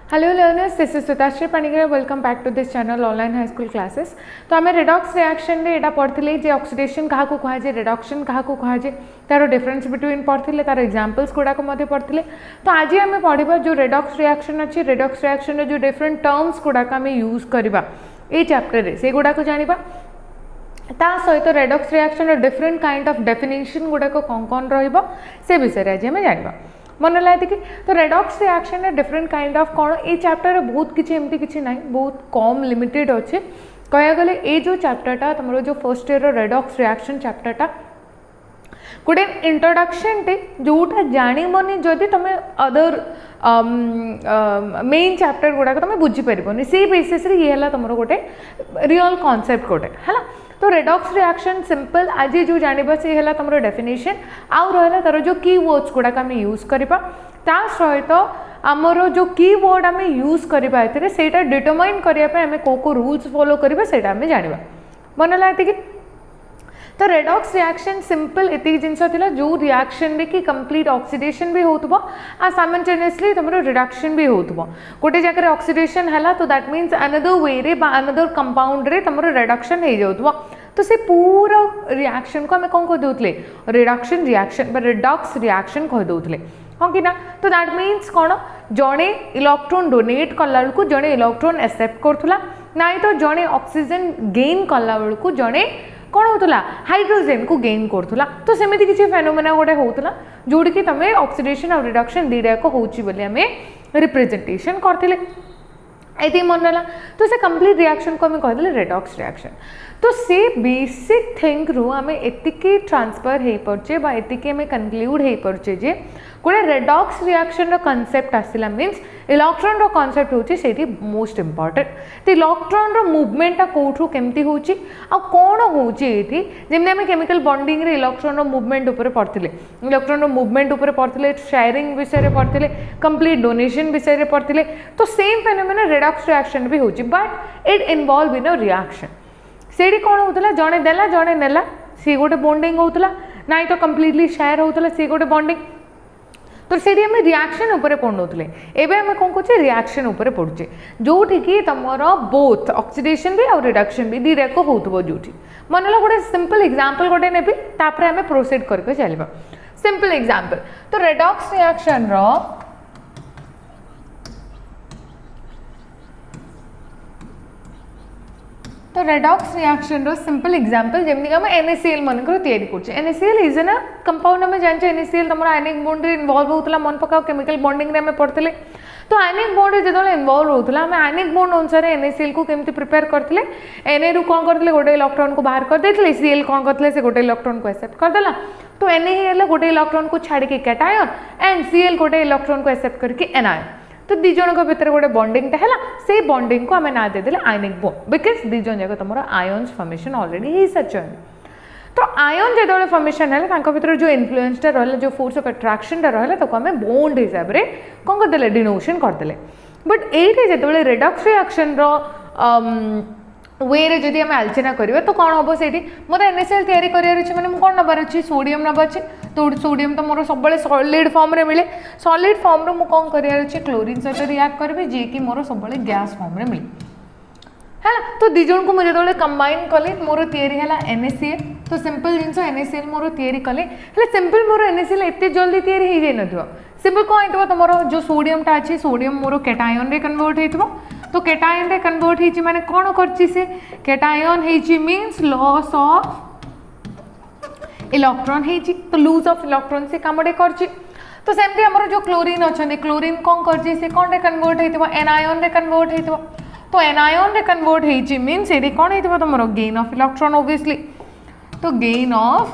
Hello learners, this is Sutashree Panigrahi. Welcome back to this channel online high school classes. तो आम redox reaction रे एटा पढ़थिले जे oxidation काहा को कहा जे रिडक्शन काहा को कहा जे तार डिफरेंस बिटवीन पढ़थिले तार एग्जांपल्स गुडाक मध्य पढ़थिले। तो आज आम पढ़िबा जो रेडॉक्स रिएक्शन अछि रेडॉक्स रिएक्शन रे जो डिफरेंट टर्म्स गुडाक आम यूज करबा ए चैप्टर रे से गुडाक जानिबा। ता सहित रेडॉक्स रिएक्शन रे डिफरेंट काइंड ऑफ डेफिनेशन गुडाक कोन कोन रहइबो से विषय आज आम जानिबा। मन लगे कि तो रेडॉक्स रिएक्शन है डिफरेंट काइंड ऑफ कौन ये चैप्टर बहुत किसी एमती किसी ना बहुत कम लिमिटेड अच्छे कह गले ये जो चैप्टरटा तुम जो फर्स्ट ईयर रेडॉक्स रिएक्शन चैप्टरटा गोटे इंट्रोडक्शन टे जोटा जानबनी जदि तुम अदर मेन चैप्टर गुड़ाक तुम बुझीपारबनी से बेसिस ये है तुम गोटे रियल कॉन्सेप्ट गोटे है। तो रेडॉक्स रिएक्शन सिंपल आज जो जानिबा से है तुम डेफिनेशन आउ रहा तार जो की वर्ड्स गुड़ाक आम यूज करवा ता सहित आमर जो की वर्ड आम यूज करवा एटा डिटरमाइन करने आम को रूल्स फॉलो करवा से जानिबा। मन लगे कि तो रेडॉक्स रिएक्शन सिंपल एति जिनस थिला जो रिएक्शन रे कि कंप्लीट ऑक्सीडेशन भी होतबो आ साइमल्टेनियसली तुमरो रिडक्शन भी होतबो। गोटे जगह ऑक्सीडेशन हैला तो दैट मीन्स अनदर वे रे बा अनदर कंपाउंड रे तुमरो रिडक्शन हे जाउतबो। तो से पूरा रिएक्शन को हमें कौन कह दोतले रिडक्शन रिएक्शन बा रिडॉक्स रिएक्शन कह दोतले हाँ कि ना। तो दैट मीन्स कौन जड़े इलेक्ट्रॉन डोनेट कला बेलू जड़े इलेक्ट्रॉन एक्सेप्ट करूला ना तो जड़े ऑक्सीजन गेन कला बेलू जड़े कौन होता हाइड्रोजेन को गेन करूला। तो सेमती किसी फेनोमेना गोटे होता जोड़ कि तुम ऑक्सीडेशन और रिडक्शन दीटाक होमें रिप्रेजेंटेशन करते ये मन है। तो से कंप्लीट रिएक्शन को हमें कहते रेडॉक्स रिएक्शन। तो से बेसिक थिंग रू आम एतिकी ट्रांसफर हो पार्चे बा एतिकी आम कनक्लूड हो पार्चे जे गोटे रेडॉक्स रिएक्शन रो कांसेप्ट आसला मीन्स इलेक्ट्रॉन रो कांसेप्ट होची सेठी मोस्ट इंपोर्टेंट। तो इलेक्ट्रॉन रो मूवमेंटा कोठू केमती होची आ कोन होची एठी जेमने हम केमिकल बॉन्डिंग रे इलेक्ट्रॉन रो मूवमेंट ऊपर पढ़थिले इलेक्ट्रॉन रो मूवमेंट ऊपर पढ़थिले शेयरिंग विषय रे पढ़थिले कंप्लीट डोनेशन विषय रे पढ़थिले। तो सेम फेनोमेना रेडॉक्स रिएक्शन भी होची but it involve in a reaction सेठी कोन होतला जणे देला जणे नेला सी गोटे बॉन्डिंग होतला नाइ तो कंप्लीटली शेयर होतला सी गोटे बॉन्डिंग। तो से आम रिएक्शन उपर पढ़ुले एवं आम कौन कहे रिएक्शन उपर पढ़ुचे जोठी कि तुम बोथ ऑक्सीडेशन भी और रिडक्शन भी दीटाक हो जो मन ला गोटे सिंपल एग्जांपल गोटे नेबी तापर आम प्रोसीड करके चलवा। सिंपल एग्जांपल तो रेडॉक्स रिएक्शन रो तो रेडॉक्स रिएक्शन रो सिंपल एग्जांपल जेमनी हम NaCl मन कर तैयारी करछे। NaCl इज ना कंपाउंड में जानछे NaCl तमरा आयनिक बॉन्ड रे इन्वॉल्व होतला मन पकाओ केमिकल बॉन्डिंग रे हम पढ़तले। तो आयनिक बॉन्ड रे जदोले इन्वॉल्व होतला हम आयनिक बॉन्ड अनुसार NaCl को केमती प्रिपेयर करतले Na रु कोन करतले गोटे इलेक्ट्रॉन को बाहर कर देतले Cl कोन करतले से गोटे इलेक्ट्रॉन को एक्सेप्ट कर देला। तो Na हेला गोटे इलेक्ट्रॉन को छाड़ के कैटायन एंड Cl गोटे इलेक्ट्रॉन को एक्सेप्ट करके एनायन। तो दी जन भितर गोटे बॉन्डिंग है से बॉन्डिंग को आम ना देदेले आयनिक बॉन्ड बिकज दी जन जाक तुम आयन्स फॉर्मेशन ऑलरेडी हो सारी। तो आयन जो फॉर्मेशन है भर जो इन्फ्लुएंसटा रहा जो फोर्स ऑफ अट्रैक्शनटा रहा आम बॉन्ड हिसाब से कौन करदे डिनोशन करदे। बट ये जो रेडॉक्स रिएक्शन वे रे जदि आम आलोचना करिबा तो कौन हम से मतलब NaCl तैयारी करार अच्छे मैंने कौन नबार अच्छी सोडियम नबा अच्छे। तो सोडियम तो मोर सब सॉलिड फॉर्म रे मिले सॉलिड फॉर्म रो मु कौन करार अच्छे क्लोरीन सहित रिएक्ट करी जे कि मोर सब गैस फॉर्म रे मिले है। तो दी जन को मुझे जो कंबाइन कले मोर तैयारी है NaCl। तो सिंपल जिनस NaCl मोर तैयारी कले सिंपल मोर NaCl एते जल्दी तैयारी हो जाए न सिंपल कौन हो तुम जो सोडियमटा अच्छे सोडियम मोर कैटायन रे कन्वर्ट हो। तो कैटायन रे कन्वर्ट होची माने कौन करची से कैटायन होची मीन्स लॉस ऑफ इलेक्ट्रॉन होची। तो लूज ऑफ इलेक्ट्रॉन से कामडे करची। तो सेमती हमर जो क्लोरीन अछन क्लोरीन कौन करची से कौन रे कन्वर्ट हेतिबो एनायन रे कन्वर्ट हेतिबो। तो एनायन रे कन्वर्ट होची मीन्स एडी कौन हेतिबो तुमरो गेन ऑफ इलेक्ट्रॉन ऑब्वियसली। तो गेन ऑफ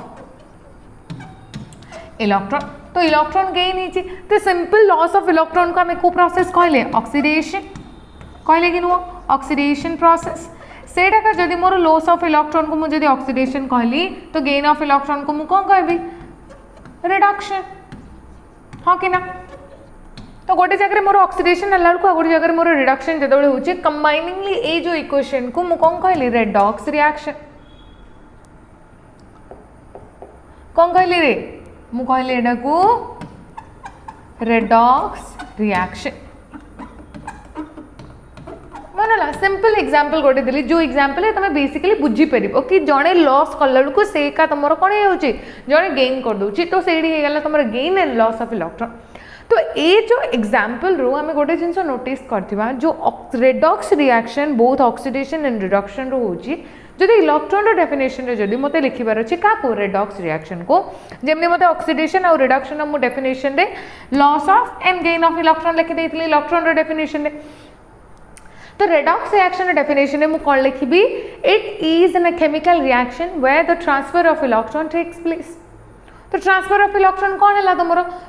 इलेक्ट्रॉन तो इलेक्ट्रॉन गेन होची। तो सिंपल लॉस ऑफ इलेक्ट्रॉन को हम को प्रोसेस कहले ऑक्सीडेशन कहले कि नुह ऑक्सीडेशन प्रोसेस सेटा का जदि मोर लॉस ऑफ इलेक्ट्रॉन को मुझे ऑक्सीडेशन कहली तो गेन ऑफ इलेक्ट्रॉन को मुझे कौन कहबी रिडक्शन हाँ कि ना। तो गोटे जगह मोर ऑक्सीडेशन हल्ला गोटे जगह मोर रिडक्शन जो होची कंबाइनिंगली ए जो इक्वेशन को मुझे कौन कहली रेडॉक्स रिएक्शन कौन कहली रे मु कहली एटा को रेडॉक्स रिएक्शन सिंपल एग्जांपल गोटे देली जो एग्जांपल तुम बेसिकली बुझी पार कि जड़े लॉस कला बेलू से का तुम कौन हो जड़े गेन कर दूसरी तो से तुम gain and loss of electron. तो ये जो एग्जांपल रो आम गोटे जिन नोटिस करथिबा जो redox reaction both oxidation and reduction रो होची जदि इलेक्ट्रॉन रो डेफिनेशन रे जदि मते लिखिबार अछि का को रेडॉक्स रिएक्शन को जेमने मते ऑक्सीडेशन और रिडक्शन मु डेफिनेशन रे loss of and gain of electron लिखि देथिले इलेक्ट्रॉन रो डेफिनेशन रे। तो रेडॉक्स रिएक्शन रो डेफिनेशन रे मु कोन लिखिबी it is in a chemical reaction where the transfer of electron takes place. तो ट्रांसफर ऑफ इलेक्ट्रॉन कौन है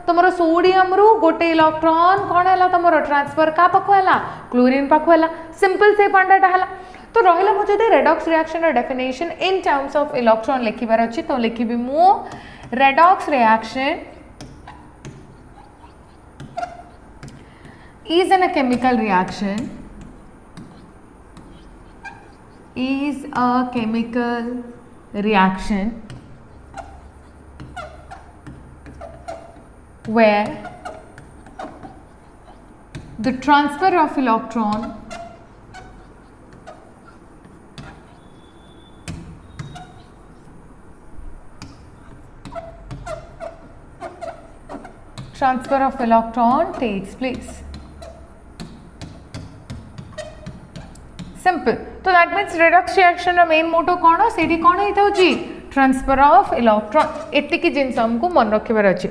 तुम सोडियम रु गोटे इलेक्ट्रॉन कौन है तुम ट्रांसफर का पाखु है क्लोरीन पाखु है सिंपल से पंडाटा है। तो रहा मुझे redox reaction definition in terms of electron लिखिबार अछि तो लिखिबी मु redox reaction is in a chemical reaction where the transfer of electron takes place. Simple. तो that means redox reaction रो main motto कौन सेठी कौन होता होची ट्रांसफर ऑफ इलेक्ट्रॉन एतिकी जिनस हमको मन रखिबार अछि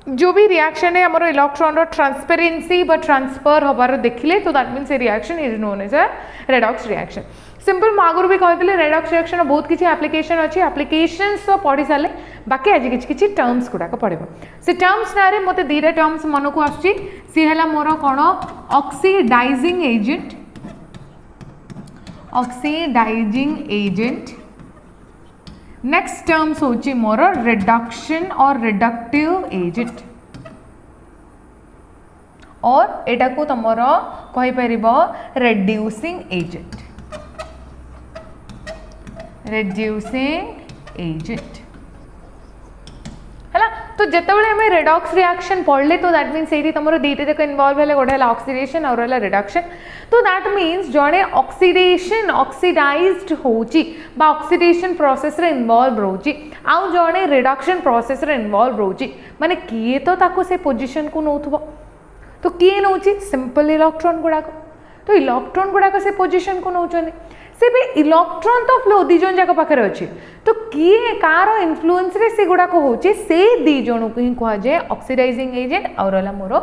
जो भी रिएक्शन है हमारे इलेक्ट्रॉन रो ट्रांसपेरेंसी बा ट्रांसफर हबार देखिले तो that means a reaction is known as a redox reaction. Simple मागुर भी कहते रेडॉक्स रिएक्शन बहुत किसी एप्लिकेशन अच्छी एप्लिकेशंस तो पढ़ी सारे बाकी आज किसी टर्म्स गुड़ाक पढ़ो से टर्म्स ना मत दीटा टर्म्स मन को आसुची सी है मोर कौन ऑक्सीडाइजिंग एजेंट नेक्स्ट टर्म्स होची मोर रिडक्शन और रिडक्टिव एजेंट और एटा को तमर कहि परिबो रिड्यूसिंग एजेंट है। तो जितेबाला आम रेडॉक्स रिएक्शन पढ़ले तो दैट मीन्स ये तुम दीटा जाक इनवॉल्व है गोटे ऑक्सीडेशन और रिडक्शन। तो दैट मीन्स जड़े ऑक्सीडेशन ऑक्सीडाइज्ड होची बा ऑक्सीडेशन प्रोसेस रे इनवॉल्व रोची आउ जड़े रिडक्शन प्रोसेस रे इनवॉल्व रोची माने किए तो ताको से पोजीशन को नौथबो तो किए नौची सिंपल इलेक्ट्रॉन गुड़ाक तो इलेक्ट्रॉन गुड़ाक से पोजीशन को नौचंदी से भी इलेक्ट्रॉन तो फ्लो दी जन जाक पाखे अच्छे तो किए कार इन्फ्लुएंस रे से गुड़ाक होचे से दी जन को ही कह जाए ऑक्सीडाइजिंग एजेंट और मोर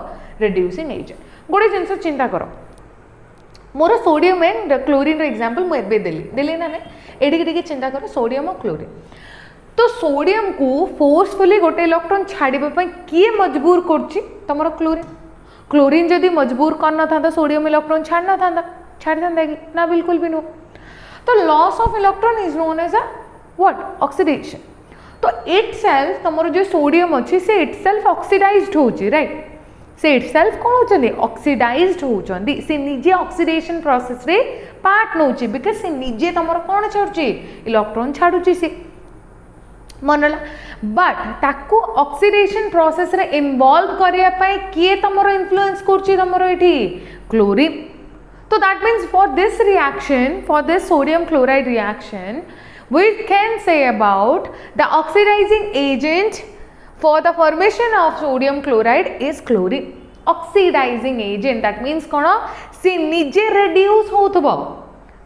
रिड्यूसिंग एजेंट। गोटे जिनस चिंता कर मोर सोडियम एंड क्लोरीन एग्जांपल मुझे देली ना ये चिंता कर सोडियम और क्लोरीन तो सोडियम को फोर्सफुली गोटे इलेक्ट्रॉन छाड़ापी किए मजबूर कर क्लोरीन क्लोरीन जदि मजबूर कर था सोडियम इलेक्ट्रॉन छाड़ ना था कि ना बिल्कुल भी नुह। तो loss of electron is known as a what oxidation. तो इटसेल्फ तुम जो सोडियम अच्छी से इटसेल्फ ऑक्सीडाइज्ड होची राइट से इटसेल्फ कौन होचंदी ऑक्सीडाइज्ड होचंदी से निजे ऑक्सीडेशन प्रोसेस रे पार्ट नोची बिकॉज से निजे तुम कौन छाड़ुची इलेक्ट्रॉन छाड़ुची से मनला बट ताकू ऑक्सीडेशन प्रोसेस रे इन्वॉल्व करिया पाए किए तुम इन्फ्लुएंस करची तुम एठी chlorine. So that means for this reaction, for this sodium chloride reaction, we can say about the oxidizing agent for the formation of sodium chloride is chlorine. Oxidizing agent that means कौन सी निजे reduce होथबो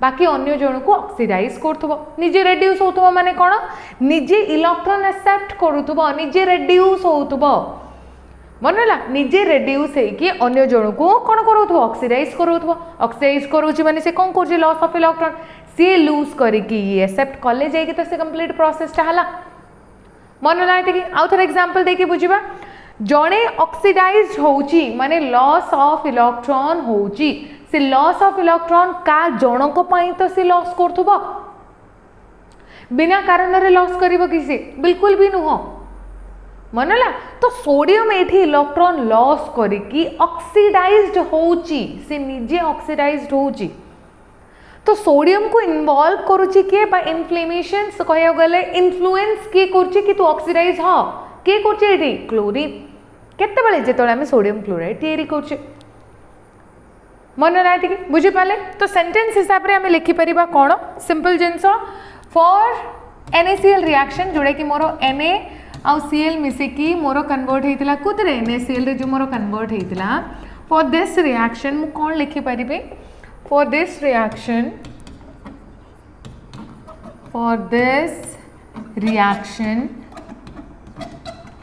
बाकी अन्य जन को oxidise करथबो निजे reduce होथबो माने कौन निजे इलेक्ट्रॉन एक्सेप्ट करूथबो निजे reduce होथबो मनला निजे रेड्यूस है अन्य जन को कौन करो ऑक्सीडाइज करोची माने से कौन कर लॉस ऑफ इलेक्ट्रॉन सी लूज करके एक्सेप्ट कले जाए तो से कंप्लीट प्रोसेसटा है मनला ये आउ थे एग्जांपल देखिए बुझा जड़े ऑक्सीडाइज होची माने लॉस ऑफ इलेक्ट्रॉन होची से लॉस ऑफ इलेक्ट्रॉन का जनक पाई तो सी लॉस करथबो बिना कारण रे लॉस करिवो कि से बिल्कुल भी नुह मनला। तो सोडियम एठी इलेक्ट्रॉन लॉस करिकी ऑक्सीडाइज्ड होची से निजे ऑक्सीडाइज्ड होची तो सोडियम को इन्वॉल्व करूची के बा इन्फ्लेमेशन कहया गले इन्फ्लुएंस के करची कि तू ऑक्सीडाइज ह के करची एठी क्लोरीन केते बेले जेतोले हम सोडियम क्लोराइड तयारी करची मन लाइट की बुझी पाले तो सेंटेंस हिसाब रे हमें लिखि परिबा कोन सिंपल जिंस फॉर NaCl रिएक्शन जोड़े कि मोर Na आउ Cl मिसिकी मोर कन्वर्ट होइतिला कुतरे NaCl रे जो मोर कन्वर्ट होइतिला फॉर दिस रिएक्शन मु कोन लिखि परिबे फॉर दिस रिएक्शन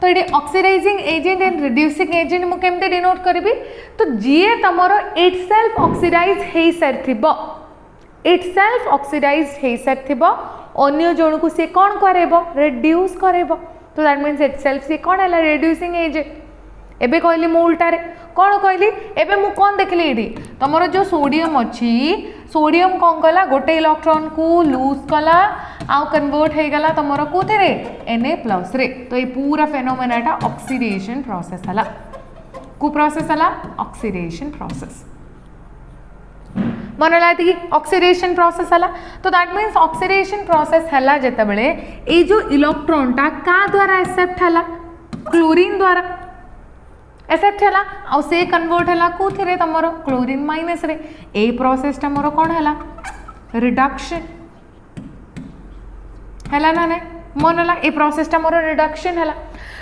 तो ये oxidising agent and reducing agent मु केमते डिनोट करबी तो जीए तमरो इट सेल्फ ऑक्सीडाइज हे सरथिबो इट सेल्फ ऑक्सीडाइज हे सरथिबो अन्य जण को से कोन करेबो रिड्यूस करेबो तो दैट मींस इट सेल्फ से कोन हला रिड्यूसिंग एजेंट एबे कहली मु उल्टारे कोन कहली एबे मु कोन देखली एडी तमरो जो सोडियम अछि सोडियम कोन कला गोटे इलेक्ट्रॉन को लूज कला आउ कन्वर्ट हे गला तमरो कोथरे Na+ रे तो ये पूरा फेनोमेनाटा ऑक्सीडेशन प्रोसेस हला को प्रोसेस हला ऑक्सीडेशन प्रोसेस मन लाती कि ऑक्सीडेशन प्रोसेस हला तो दैट मींस ऑक्सीडेशन प्रोसेस हला जते बेले ए जो इलेक्ट्रॉन टा का द्वारा एक्सेप्ट हला क्लोरीन द्वारा एक्सेप्ट हला आ से कन्वर्ट हला कोथरे तमरो क्लोरीन माइनस रे ए प्रोसेस टा मोर कोन हला रिडक्शन हला ना ने मन हला ए प्रोसेस टा मोर रिडक्शन हला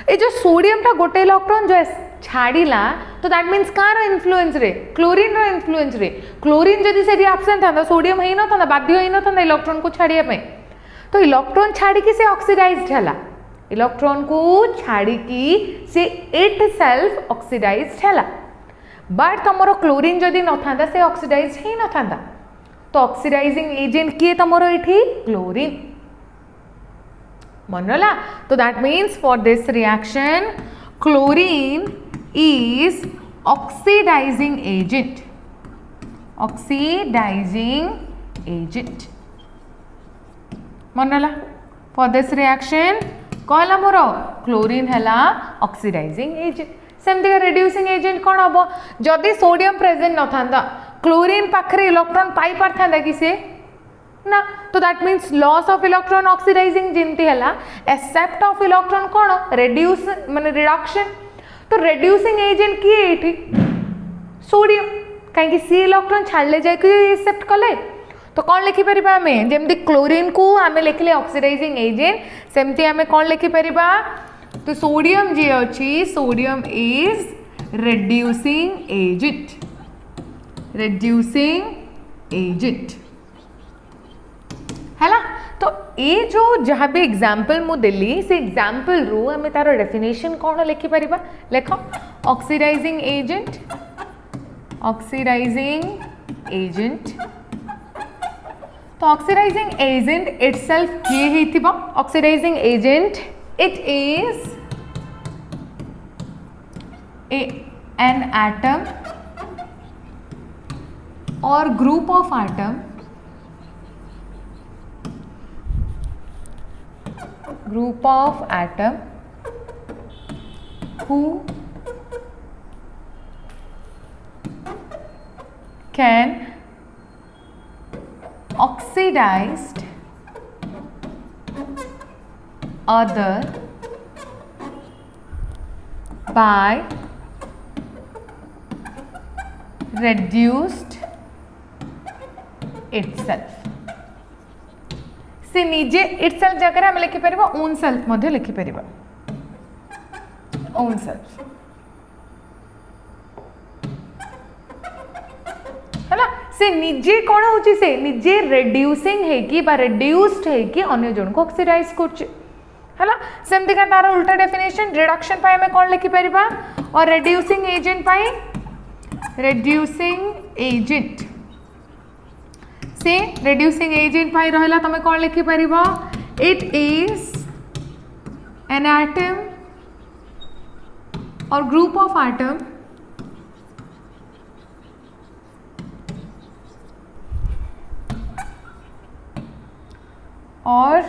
ए जो सोडियम टा गोटे इलेक्ट्रॉन जो छाड़ीला तो दैट मींस कार इन्फ्लुएंस रे क्लोरीन रो इन्फ्लुएंस रे क्लोरीन जदी से एब्सेंट था सोडियम हेई न था बाध्य हेई न था इलेक्ट्रॉन को छाड़िया पे तो इलेक्ट्रॉन छाड़ी की से ऑक्सीडाइज्ड हला इलेक्ट्रॉन को छाड़ी की से इट सेल्फ ऑक्सीडाइज्ड हला बट तमरो क्लोरीन जदी न था से ऑक्सीडाइज्ड हेई न था तो ऑक्सीडाइजिंग एजेंट किए तमरो एठी क्लोरीन मनला तो that means for this reaction chlorine is oxidizing agent मनला फॉर दिस रिएक्शन कहला मोर क्लोरीन हला ऑक्सीडाइजिंग एजेंट सेमती रिड्यूसिंग एजेंट कौन हम जदि सोडियम प्रेजेंट न था क्लोरीन पाखरे इलेक्ट्रॉन पाई पार था कि से ना तो that means loss of electron oxidising जिंती हला एक्सेप्ट ऑफ इलेक्ट्रॉन कौन रिड्यूस माने रिडक्शन तो रिड्यूसिंग एजेंट किए एठी सोडियम कहीं सी इलेक्ट्रॉन छाड़ले जाय कि एक्सेप्ट कले तो कौन लिखि परिबा हमें जेमती क्लोरीन को हमें लिखले ऑक्सीडाइजिंग एजेंट सेमती हमें कौन लिखि परिबा तो सोडियम जे अछि सोडियम इज रिड्यूसिंग एजेंट है तो ये जो जहाँ भी एग्जाम्पल मु देली से एग्जाम्पल रू आम तार डेफिनेशन कौन लिखिपर लेख ऑक्सीडाइजिंग एजेंट तो ऑक्सीडाइजिंग एजेंट इटसेल्फ किए हेतिबो oxidising agent it is an atom और group of atom who can oxidize other by reduced itself से निजे इटसेल्फ जगह हम लिखि परिबा ओन सेल्फ मध्ये लिखि परिबा ओन सेल्फ हला से निजे कोन होची से निजे रिड्यूसिंग है कि बा रिड्यूस्ड है कि अन्य जन को ऑक्सीडाइज करछ हला सेमती का तार उल्टा डेफिनेशन रिडक्शन पाए में कोन लिखि परिबा और रिड्यूसिंग एजेंट पाए रिड्यूसिंग एजेंट से रिड्यूसिंग एजेंट पाई रहला तमे कौन लिखि परिबा इट इज एन एटम और ग्रुप ऑफ एटम और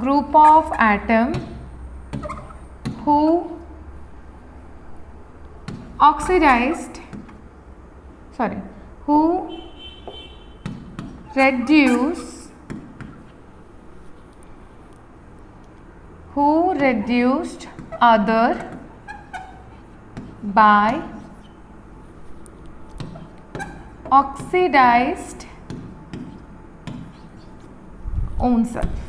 group of atom who oxidized who reduced other by oxidized own self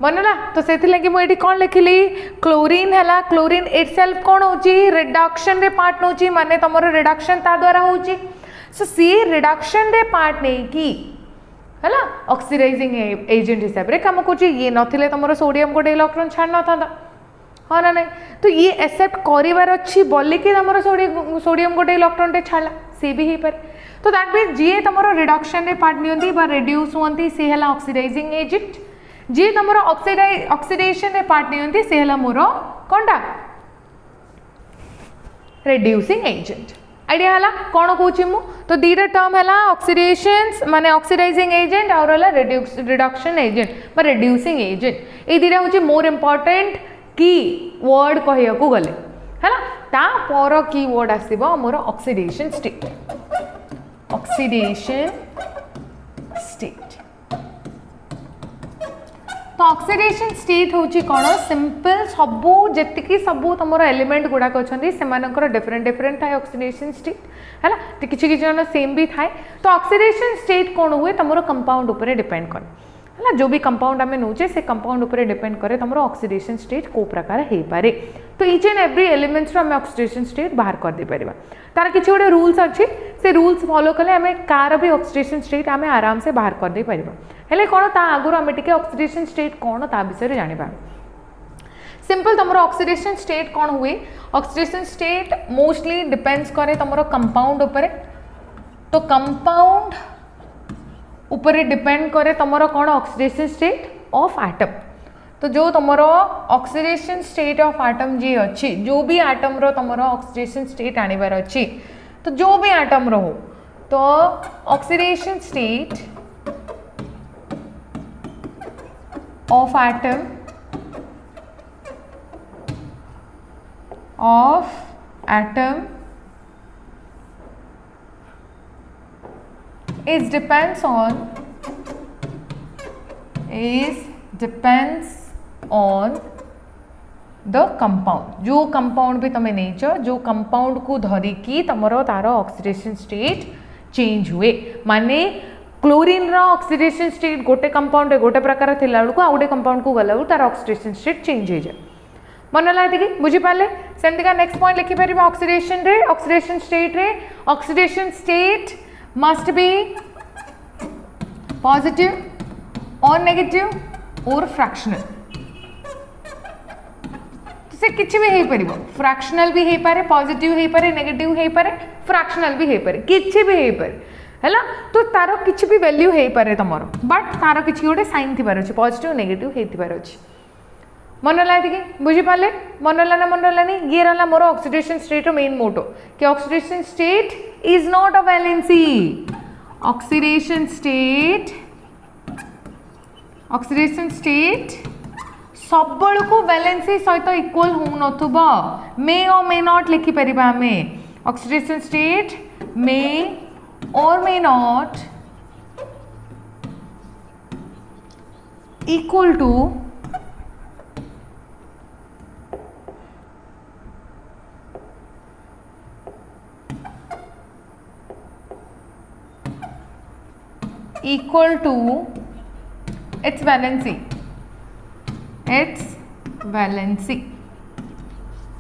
मनला तो से लगे मुझे कौन लिखिली क्लोरीन है क्लोरीन इट सेल्फ कौन होची रिडक्शन रे पार्ट नौची माने तुमरो रिडक्शन ता द्वारा होची सो सी रिडक्शन रे पार्ट नहीं की है ऑक्सीडाइजिंग एजेंट हिसाब रे काम कर ये नथिले तुमरो सोडियम गोटे इलेक्ट्रॉन छाड़ न था हाँ ना नहीं तो ये एक्सेप्ट करिवार अच्छी बोली कि तुमरो सोडियम गोटे इलेक्ट्रॉन टे छाड़ला सी भी हे पर तो दैट मीन्स जी तुमरो रिडक्शन रे पार्ट नियंती बा रिड्यूस होंती सी हला ऑक्सीडाइजिंग एजेंट जी तुम ऑक्सीडेशन पार्ट नहीं सी है मोर कौनटा रिड्यूसिंग एजेंट आइडिया है कौन कौची मु तो दीटा टर्म है ऑक्सीडेशन माने ऑक्सीडाइजिंग एजेंट और रिडक्शन एजेंट रिड्यूसिंग एजेंट ये दीटा हूँ मोर इंपोर्टेंट की वर्ड कहया को गले है तापर की वर्ड आसो मोर ऑक्सीडेशन स्टेट ऑक्सीडेशन स्टेट तो ऑक्सीडेशन स्टेट होची कौन सिंपल सबू जी सबू तुम एलिमेंट गुड़ाक अच्छा से डिफरेंट डिफरेंट थाए ऑक्सीडेशन स्टेट है तो किसी जन सेम भी थाए तो ऑक्सीडेशन स्टेट कौन हुए तुम कंपाउंड उपर डिपेंड कर है जो भी कंपाउंड आम नौचे से कंपाउंड उपर डिपेंड करे तुम ऑक्सीडेशन स्टेट को प्रकार हो पारे तो इच एंड एवरी एलिमेंट्स आम ऑक्सीडेशन स्टेट बाहर कर दे पारिबा तार किसी गोटे रूल्स अच्छी से रूल्स फॉलो कले आम कार भी ऑक्सीडेशन स्टेट आम आराम से बाहर कर दे पारिबा हेले कौन ता आगुर आम टिके ऑक्सीडेशन स्टेट कौन ता विषय जानिबा सिंपल तुम ऑक्सीडेशन स्टेट कौन हुए ऑक्सीडेशन स्टेट मोस्टली डिपेंड्स करे तुम कंपाउंड उपरे तो कंपाउंड ऊपर डिपेंड करे तुमरो कौन ऑक्सीडेशन स्टेट ऑफ एटम तो जो तुमरो ऑक्सीडेशन स्टेट ऑफ एटम जी अच्छी जो भी एटम रो तुमरो ऑक्सीडेशन स्टेट आनिबार अच्छी तो जो भी एटम रो हो तो oxidation state of atom is depends on the compound जो कंपाउंड भी तुम नहीं जो कंपाउंड को धरिकी तुम तार ऑक्सीडेशन स्टेट चेंज हुए माने क्लोरीन रो ऑक्सीडेशन स्टेट गोटे कंपाउंड गोटे प्रकार थी बेलू आ गोटे कंपाउंड को गला तार ऑक्सीडेशन स्टेट चेंज हो जाए मन लगे बुझीपारे सेमती नेक्स्ट पॉइंट लिखिपर ऑक्सीडेशन स्टेट रे oxidation state must be positive or negative or fractional तो से किसी भी हो पार फ्रैक्शनल भी हो पारे पॉजिटिव हो पारे नेगेटिव हो पारे फ्रैक्शनल भी हो पारे किसी भी हो पारे है तो तार किसी भी वैल्यू हो पारे तुम बट तार किसी गोटे साइन थी पॉजिटिव नेगेटिव हो मन लगे बुझीपारे मन लाना मन लानी ये रहा मोर ऑक्सीडेशन स्टेट मेन मोटो कि oxidation state is not a valency oxidation state सब को वैलेंसी सहित इक्वल हो नथुबा मे और मे नॉट लिखि परिबा हमें ऑक्सीडेशन स्टेट मे और may not equal to its valency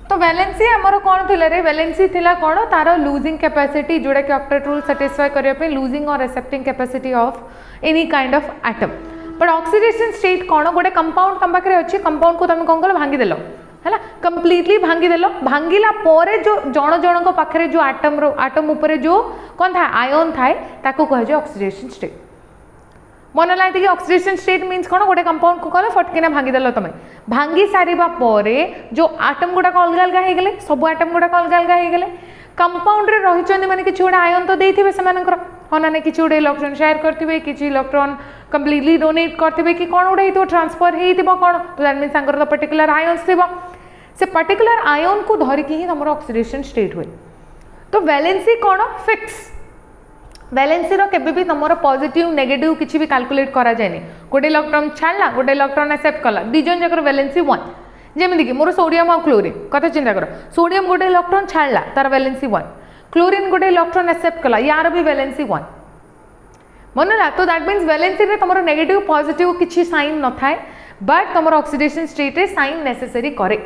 तो वैलेंसी आमर कौन थी रे वैलेंसी थिला कौन तार लूजिंग कैपेसिटी जोड़ा कि ऑक्टेट रूल सैटिस्फाई करने लूजिंग और accepting capacity of any kind of atom but oxidation state कौन गोटे कंपाउंड तुम पाखे अच्छे कंपाउंड को तुम कौन कल भांगीदेल है कंप्लीटली भांगीदेल भांगिला परे जो जन जन पाखे जो आटम उपरे जो कौन था आयन थाए ताको कह ऑक्सीडेशन स्टेट मन लगे ऑक्सीडेशन स्टेट मीन्स कौन गोटे कंपाउंड को कल फटकिना भांगीदेल तुम भांगी सारिबा परे जो आटम गुड़ाक अलग अलग हो गले सब आटम गुड़ाक अलग अलग हो गले कंपाउंड रे रही माने किसी गोटे आयन तो देथिबे सेमानकर हाँ ना किसी गोटे इलेक्ट्रॉन शेयर करथिबे किसी इलेक्ट्रॉन कंप्लीटली डोनेट करथिबे कि कौन गोटे हो ट्रांसफर होइतिबो कौन तो दैट मीन्स तो पर्टिकुलर आयन्स थिबो से पर्टिकुलर आयन को धरिकी ही तुम ऑक्सीडेशन स्टेट हुए तो वैलेंसी कौन फिक्स वैलेंसी रो केबे भी तुम पॉजिटिव नेगेटिव किसी भी कैलकुलेट करा जाए गोटे इलेक्ट्रॉन छाड़ला गोटे इलेक्ट्रॉन एक्सेप्ट कला दी जन जाकर वैलेंसी 1 जमीक मोर सोडियम और क्लोरीन कथा चिंता कर सोडियम गोटे इलेक्ट्रॉन छाड़ला तार वैलेंसी 1 क्लोरीन गोटे इलेक्ट्रॉन एक्सेप्ट कला यार भी वैलेंसी 1 मनला तो दैट मीन्स वैलेंसी रे तुम नेगेटिव पॉजिटिव किसी साइन न थाए बट तुम ऑक्सीडेशन स्टेट रे साइन नेसेसरी करे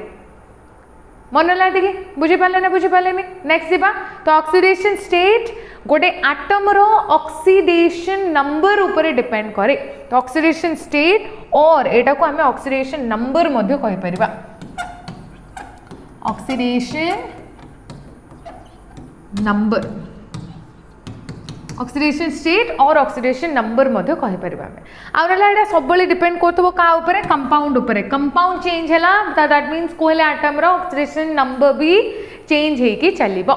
मनला टी बुझीपारे ना बुझीपारे नेक्स्ट जीवा तो ऑक्सीडेशन स्टेट गोटे आटम रो ऑक्सीडेशन नंबर ऊपर डिपेंड करे तो ऑक्सीडेशन स्टेट और एटा को हमें ऑक्सीडेशन नंबर मध्य कहि परिबा ऑक्सीडेशन नंबर ऑक्सीडेशन स्टेट और ऑक्सीडेशन नंबर मध्य कहि परिबा हमें आ रहला एटा सब बले डिपेंड करथबो का ऊपर कंपाउंड ऊपर कंपाउंड चेंज हैला दैट मींस कोइले एटम रो ऑक्सीडेशन नंबर भी चेंज हे कि चलिबो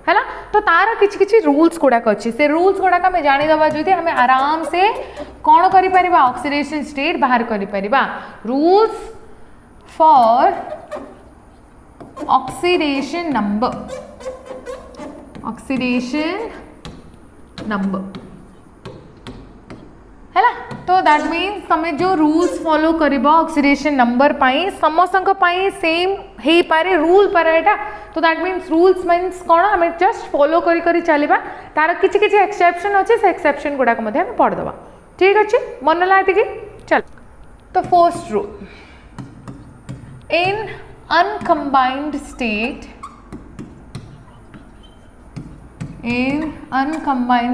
हैला तो तार किछि किछि रूल्स गुड़ाक अच्छे से रूल्स गुड़ाक आम जानीदबा जो आम आराम से कौन कर ऑक्सीडेशन स्टेट बाहर कर रूल्स फॉर ऑक्सीडेशन नंबर है तो दैट मीन्स तुम जो रूल्स फॉलो कर ऑक्सीडेशन नंबर पाई समस्त सेम हो पारे रूल पारे एटा तो दैट मीन्स रूल्स मीन्स कौन आम जस्ट फॉलो करी चलवा तार किसी किसी एक्सेप्शन अच्छे से एक्सेप्शन गुड़ाक पढ़दबा ठीक अच्छे मन लागे चल तो first rule in uncombined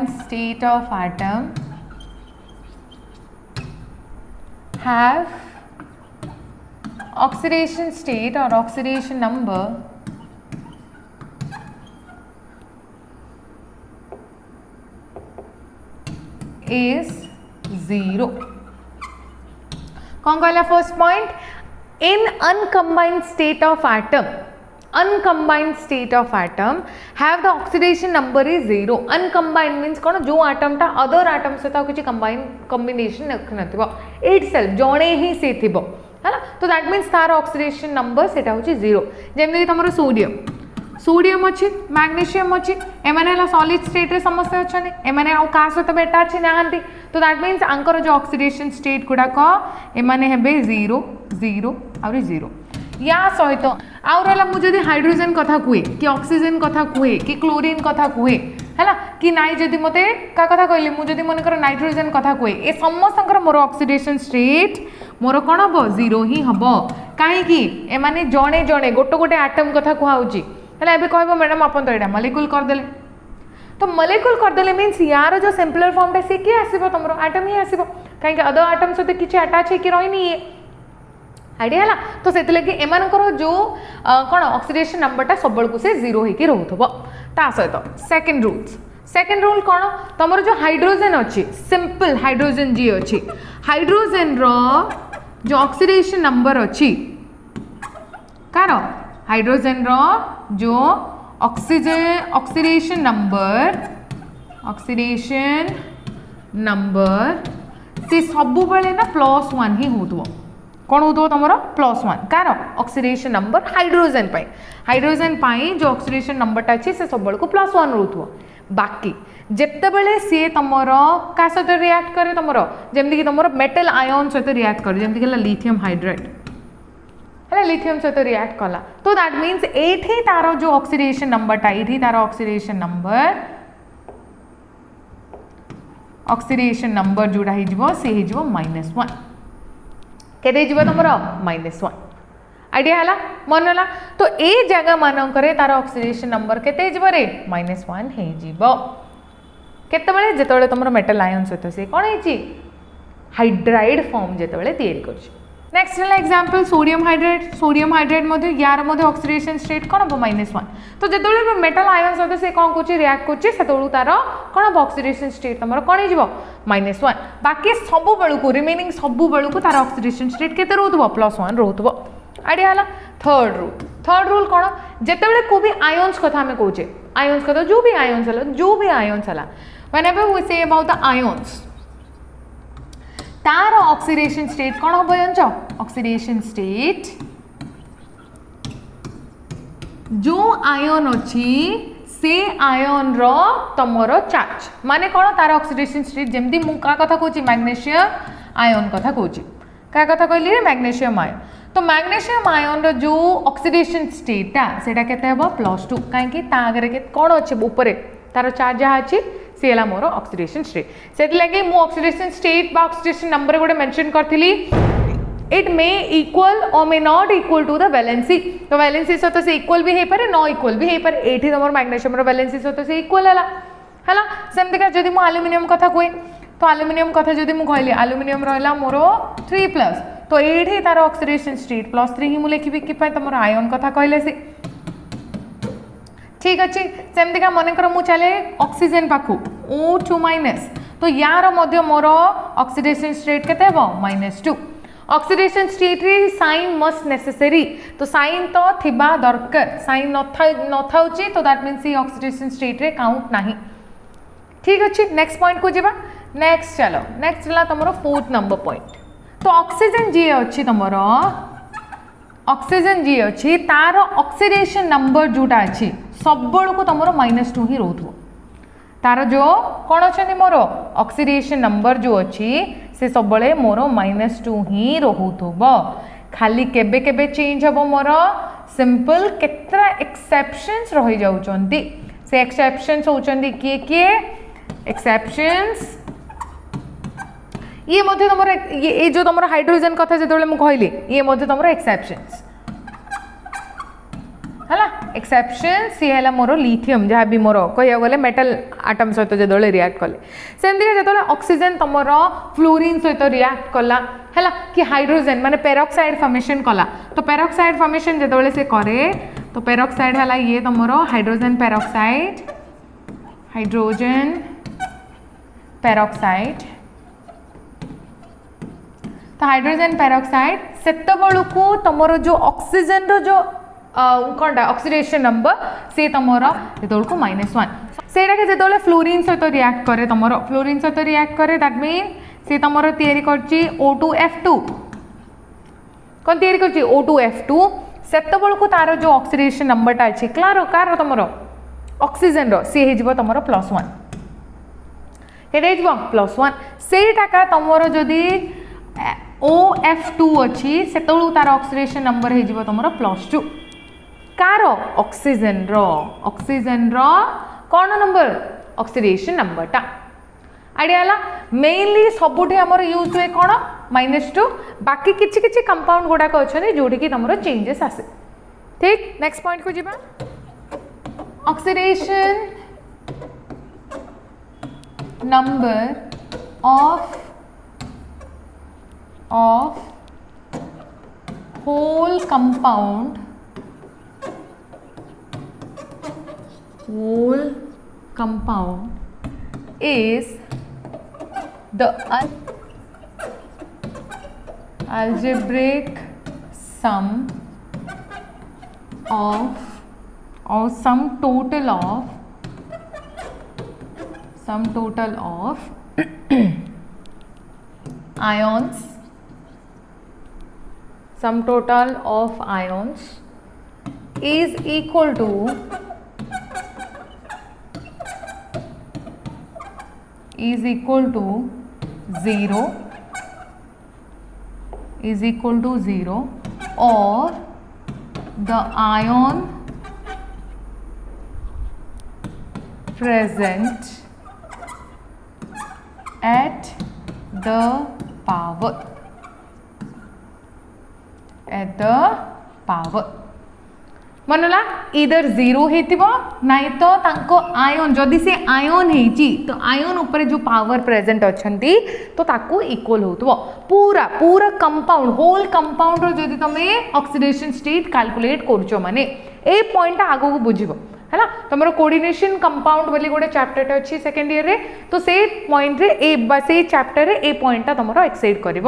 state of atom have oxidation state or oxidation number is 0. कौन कहला first point in uncombined state of atom have the oxidation number is 0. Uncombined means कौन जो आटम टा अदर आटम सहित किसी combination नथिबो itself जणे ही से थिबो हैला तो दैट मीन्स तार ऑक्सीडेशन नंबर सेटा होची 0 जेमि तमरो सोडियम अच्छी मैग्नीशियम अच्छी एमाने सॉलिड स्टेट रे समस्त अच्छे एमाने आ का सहित अटैच नाहंती तो दैट मीन्स आंकर जो ऑक्सीडेशन स्टेट गुड़ाक एमाने हेबे 0 0 और 0 या सहित आउ रहा मुझे हाइड्रोजन कथा कहे कि ऑक्सीजन कथा कहे कि क्लोरीन कथा कहे है कि नाई जदि मते का कथा कहली मुझे मनकर नाइट्रोजन कथा कहे ए समस्त मोर ऑक्सीडेशन स्टेट मोर कौन हम 0 ही हम कहीं एमाने जड़े जड़े गोटे गोटे आटम कथा कहुची है कह मैडम आप तो यहाँ मलिक्यूल करदे तो मलिक्यूल करदे मीन्स यार जो सिंपलर फॉर्मटा सी किए आसो तुम आटम ही आसो कहीं अदर आटम सहित किसी अटैच होकर रही ये आइडिया है तो से एमानकर जो कौन ऑक्सीडेशन नंबरटा सब को से 0 होकर रोथब ता सहित सेकेंड रूल कौन तुम जो हाइड्रोजन अच्छी सिंपल हाइड्रोजन जी अच्छी हाइड्रोजन जो ऑक्सीडेशन नंबर अच्छी कार हाइड्रोजन जो ऑक्सीडेशन नंबर से सब बेले ना +1 ही हो कौन हो तुम +1 कार ऑक्सीडेशन नंबर हाइड्रोजन पाई जो ऑक्सीडेशन नंबरटा अच्छे से सब को +1 रोथो बाकी जितेबले सी तुम क्या सहित रिएक्ट करे तुम जमीक तुम मेटल आयन सहित रिएक्ट करे जमीक लिथियम हाइड्रेट है लिथियम सहित रिएक्ट कला तो दैट मीन्स एठी तार जो ऑक्सीडेशन नंबरटा ये तार ऑक्सीडेशन नंबर जोड़ा हो सी हो -1 केते जीव तुम -1 आइडिया है मन है तो ये जगह मानक तार ऑक्सीडेशन नंबर केते जीव रे -1 हे जीव केतेबेले जेतेबेले तुम मेटल आयन सहित से कौन है हाइड्राइड फॉर्म जेतेबेले तैयारी कर नेक्स्ट है एग्जांपल सोडियम हाइड्रेट मध्य यार मध्य ऑक्सीडेशन स्टेट कौन हम -1 तो जेतेबेले मेटल आयन सहित से कौन कर रिएक्ट कर तार कौन हम ऑक्सीडेशन स्टेट तुम कौन हो -1 बाकी सब बेलू को रिमेनिंग सब बेलू को तार ऑक्सीडेशन स्टेट केते रोथबो +1 रोथबो आइडिया है थर्ड रूल कौन जेतेबेले को भी आयन्स कथा आम कहे आयन्स कथा जो भी आयन्स है whenever we say about the ions तार ऑक्सीडेशन स्टेट कौन हम जानछ ऑक्सीडेशन स्टेट जो आयन अच्छी से आयन रो तमरो चार्ज माने कौन तार ऑक्सीडेशन स्टेट जमती मु का कथा कहूँ मैग्नेशियम आयन कथा कहूँ क्या कथा कहली मैग्नेशियम आयन तो मैग्नेशियम आयन रो जो ऑक्सीडेशन स्टेटा सेटा केते हेबो +2 काहे कि ता आगे के कोन अछि ऊपर तार चार्ज जहा अछि से हला मोर ऑक्सीडेशन स्टेट सेट लगे मु ऑक्सीडेशन स्टेट बा ऑक्सीडेशन नंबर गोटे मेंशन करथिली इट मे इक्वल और may not equal to the valency तो वैलेंसी सहित से इक्वल भी हे पारे न इक्वल भी हे पारे एठी तमर मैग्नेशियम रो वैलेंसी सहित से इक्वल हला सेमति का जदी मु एल्युमिनियम कथा कोइ तो एल्युमिनियम कथा जदी मु कहली एल्युमिनियम रहला मोर 3+ तो एठी तार ऑक्सीडेशन स्टेट +3 ही मु लिखिबी कि पय तमर आयन कथा कहले से ठीक अच्छे सेमती का मन कर मु चले ऑक्सीजन पाखु O2- तो यार मध्य मोर ऑक्सीडेशन स्टेट केते हेबो -2 ऑक्सीडेशन स्टेट रे साइन मस्ट नेसेसरी तो साइन तो थिबा दरकार साइन न थाउची तो दैट मींस ये ऑक्सीडेशन स्टेट रे काउंट नाही ठीक अच्छे नेक्स्ट पॉइंट को जीवा नेक्स्ट चलो नेक्स्ट ला तमरो 4th नंबर पॉइंट तो ऑक्सीजन जी अछि तमरो ऑक्सीजन जी अच्छी तार ऑक्सीडेशन नंबर जोटा अच्छी सब को तुम -2 ही रोथो तार जो कौन अच्छा मोर ऑक्सीडेशन नंबर जो अच्छी से सब मोर -2 ही रोथब खाली केबे केबे चेंज हम मोर सिंपल केतरा एक्सेप्शंस रही जाउचंती से एक्सेप्शंस होचंती किए किए एक्सेप्शंस ये मध्य तुम ये जो तुम हाइड्रोजन कथा जो मुझे कहली ये मध्य तुम एक्सेप्शंस है एक्सेप्शन सी है मोर लिथियम जहाँ भी मोर कह गले मेटल आटम सहित जो रिएक्ट कले सेमती जो ऑक्सीजन तुम फ्लोरीन सहित रिएक्ट कला है कि हाइड्रोजन माने पेरोक्साइड फॉर्मेशन कला तो पेरोक्साइड फॉर्मेशन जो से करे तो पेरोक्साइड है ये तुम हाइड्रोजन पेरोक्साइड तो हाइड्रोजन पेरोक्साइड सेत बड़ू तुम जो ऑक्सीजन रो जो कौन ऑक्सीडेशन नंबर से तुम जो -1 से जो फ्लोरीन सहित रिएक्ट करे तुम फ्लोरीन सहित रिएक्ट करे दैट मीन से तुम तैयारी करछि O2F2 कौन तैयारी करछि O2F2 सेत बड़ू तार जो ऑक्सीडेशन नंबरटा अच्छी क्लार कार तुम ऑक्सीजन रो सी हो तुम +1 केटे +1 सेटा का तुम जदि OF2 अच्छी से तार ऑक्सीडेशन नंबर हो तुम +2 कार ऑक्सीजन रो कौन नंबर ऑक्सीडेशन नंबरटा आइडिया मेनली सबुठी आमर यूज हुए कौन -2 बाकी किछि किछि कंपाउंड गुड़ाक अच्छे जोटी कि तुम चेंजेस आसे ठीक नेक्स्ट पॉइंट को जीवा oxidation number of whole compound is the algebraic sum of or sum total of ions sum total of ions is equal to is equal to 0 or the ion present at the power मनला इधर 0 हेतिबो नाइ तो तांको ion जदि से ion हेची तो ion ऊपर जो पावर प्रेजेंट अछंती तो ताको इक्वल होतबो पूरा पूरा कंपाउंड होल कंपाउंड रो जदि तमे ऑक्सीडेशन स्टेट कैलकुलेट करछो माने ए पॉइंट आगो को बुझिबो है तुम कोऑर्डिनेशन कंपाउंड बोली गोटे चैप्टर अच्छी सेकेंड ईयर रे तो से पॉइंट रे ए से चैप्टर रे ए पॉइंटा तुम एक्साइड कर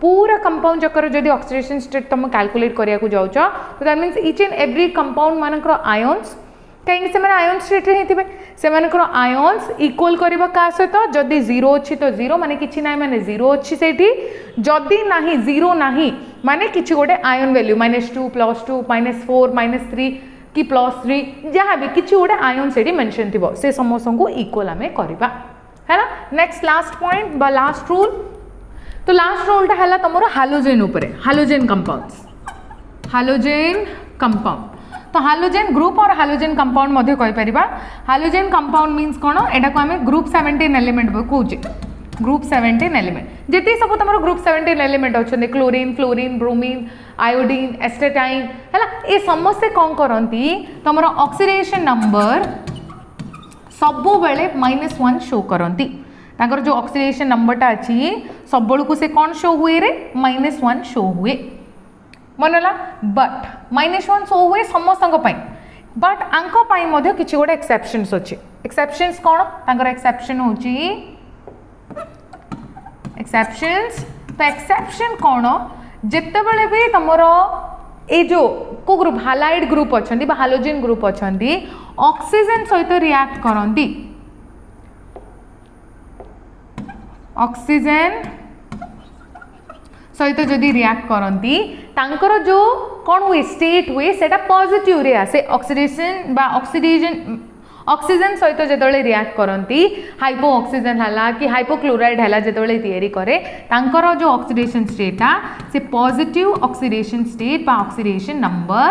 पूरा कंपाउंड जकर जदि ऑक्सीडेशन स्टेट तुम कैलकुलेट करिया को जाउछ तो that means each and every compound मानकर आयन्स कहीं से आयन स्टेट रे हेतिबे से मानकर आयन्स इक्वल करबा का सहित जदि 0 अच्छी तो 0 माने किछि नाही माने 0 अच्छी सेठी जदि नाही 0 नाही माने किछि गोटे आयन वैल्यू -2 +2 -4 -3 कि +3 जहाँ भी किसी गोटे आयन से मेंशन थी से समस्त को इक्वल आम करवा है ना next last point last rule तो लास्ट रूलटा है तुम हालोजेन उपरे हालोजेन कंपाउंड्स हालोजेन कंपाउंड तो हालोजेन ग्रुप और हालोजेन कंपाउंड मध्य कहि परिबा हालोजेन कंपाउंड मीन्स कोन एटा को हमें ग्रुप 17 एलिमेंट कहूचे ग्रुप 17 एलिमेंट जेती सब तुम ग्रुप 17 एलिमेंट अच्छे chlorine fluorine bromine iodine astatine है ये समस्ते कौन करती तुम ऑक्सीडेशन नंबर सबु बेले -1 शो करती ताकर जो ऑक्सीडेशन नंबरटा अच्छी सब को से कौन शो हुए रे -1 शो हुए मनला बट -1 शो हुए समस्त बट आंको किसी गोटे एक्सेप्शंस अच्छे एक्सेप्शंस कौन ताकर एक्सेप्शन होची एक्सेप्शंस तो एक्सेप्शन कौन जिते बड़े भी तुमर ए जो को ग्रुप हालाइड ग्रुप अच्छा हालोजेन ग्रुप अच्छा ऑक्सीजन सहित रिएक्ट करती ऑक्सीजन सहित जदि रिएक्ट करती तांकर जो कौन हुए स्टेट हुए सेटा पॉजिटिव रे आसे ऑक्सीडेशन बा ऑक्सीजन सहित जिते रिएक्ट करती हाइपो ऑक्सीजन है कि हाइपोक्लोराइड है जिते तैयारी करे तांकर जो ऑक्सीडेशन स्टेटा से पॉजिटिव ऑक्सीडेशन स्टेट बा ऑक्सीडेशन नंबर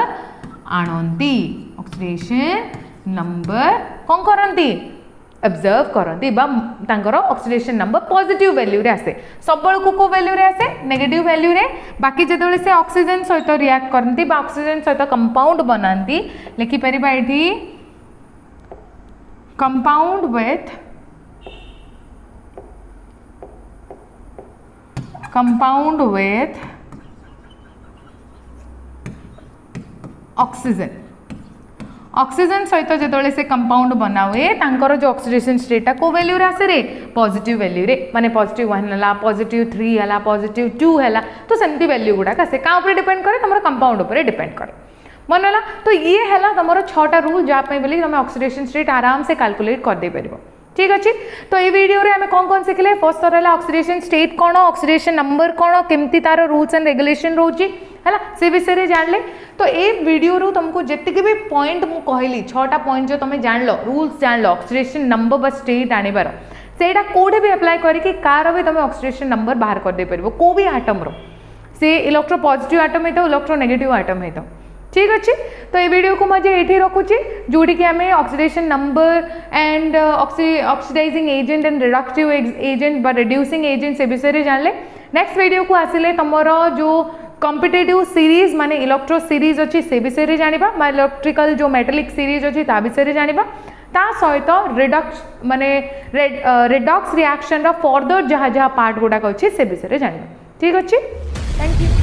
आणती ऑक्सीडेशन नंबर कौन करती ऑब्जर्व करती तांकर ऑक्सीडेशन नंबर पॉजिटिव वैल्यू रे आसे सब को वैल्यू रे आसे नेगेटिव वैल्यू रे बाकी जिते से ऑक्सीजन सहित रिएक्ट करती ऑक्सीजन सहित कंपाउंड बनाती लिखि परिबा एठी compound with ऑक्सीजन ऑक्सीजन सहित जिते से कंपाउंड बना हुए तांकर जो ऑक्सीडेशन स्टेटा को वैल्यू रे आसे रे पॉजिटिव वैल्यू रे माने +1 है +3 है +2 है तो सेमती वैल्यू गुड़ाक आसे क्या डिपेंड करे तुम कंपाउंड उपर डिपेंड करे मनला तो ये है तुम 6टा रूल जहाँपाई बोली तुम ऑक्सीडेशन स्टेट आराम से कैलकुलेट कर दे पार ठीक अच्छे तो ये वीडियो रे हमें कौन शिखले फर्स्ट तो रहा ऑक्सीडेशन स्टेट कौन ऑक्सीडेशन नंबर कौन केमती तार रूल्स एंड रेगुलेशन रोचे है से विषय जानले तो ये वीडियो रू तुमको जितकी भी पॉइंट मु कहली 6टा पॉइंट जो तुम जान लो रूल्स जान लो ऑक्सीडेशन नंबर बा स्टेट आनिबार सेटा कोडे भी अप्लाई करके कार भी तुम ऑक्सीडेशन नंबर बाहर कर दे पार को भी आटम रो से इलेक्ट्रो पॉजिटिव आटम है इलेक्ट्रो नेगेटिव आटम है ठीक अच्छे तो ये वीडियो को मुझे ये रखुच्छी जोटी कि आम oxidation number and oxidizing agent and reductive agent बा रिड्यूसिंग एजेंट से विषय जानले नेक्स्ट वीडियो को आसिले तुमर जो कॉम्पिटिटिव सीरीज माने इलेक्ट्रो सीरीज अच्छी से विषय जाना इलेक्ट्रिकल जो मेटालिक सीरीज अच्छी ता विषय जाना ता सहित रिडक्स माने रिडक्स रिएक्शन रा फर्दर जहाँ जहाँ पार्ट गुड़ाक अच्छे से विषय जाना ठीक अच्छे थैंक यू।